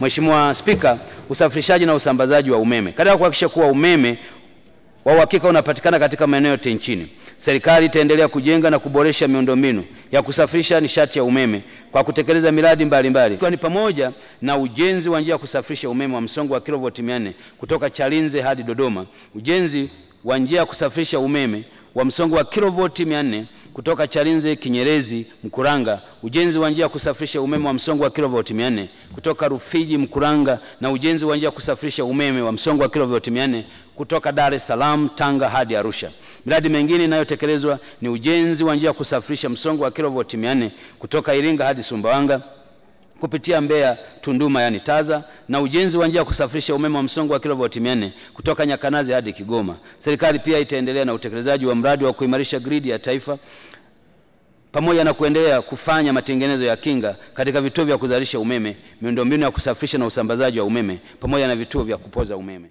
Mheshimiwa Spika, usafirishaji na usambazaji wa umeme. Katika kuhakikisha kuwa umeme wa uhakika unapatikana katika maeneo yote nchini, serikali itaendelea kujenga na kuboresha miundombinu ya kusafirisha nishati ya umeme kwa kutekeleza miradi mbalimbali, ikiwa ni pamoja na ujenzi wa njia ya kusafirisha umeme wa msongo wa kilovoti 400 kutoka Chalinze hadi Dodoma, ujenzi wa njia ya kusafirisha umeme wa msongo wa kilovoti 400 kutoka Chalinze, Kinyerezi, Mkuranga, ujenzi wa njia ya kusafirisha umeme wa msongo wa kilovoti 400 kutoka Rufiji, Mkuranga, na ujenzi wa njia ya kusafirisha umeme wa msongo wa kilovoti 400 kutoka Dar es Salaam, Tanga hadi Arusha. Miradi mingine inayotekelezwa ni ujenzi wa njia ya kusafirisha msongo wa kilovoti 400 kutoka Iringa hadi Sumbawanga kupitia Mbeya, Tunduma yani Taza, na ujenzi wa njia ya kusafirisha umeme wa msongo wa kilovoti 400 kutoka Nyakanazi hadi Kigoma. Serikali pia itaendelea na utekelezaji wa mradi wa kuimarisha gridi ya taifa pamoja na kuendelea kufanya matengenezo ya kinga katika vituo vya kuzalisha umeme, miundombinu ya kusafirisha na usambazaji wa umeme pamoja na vituo vya kupoza umeme.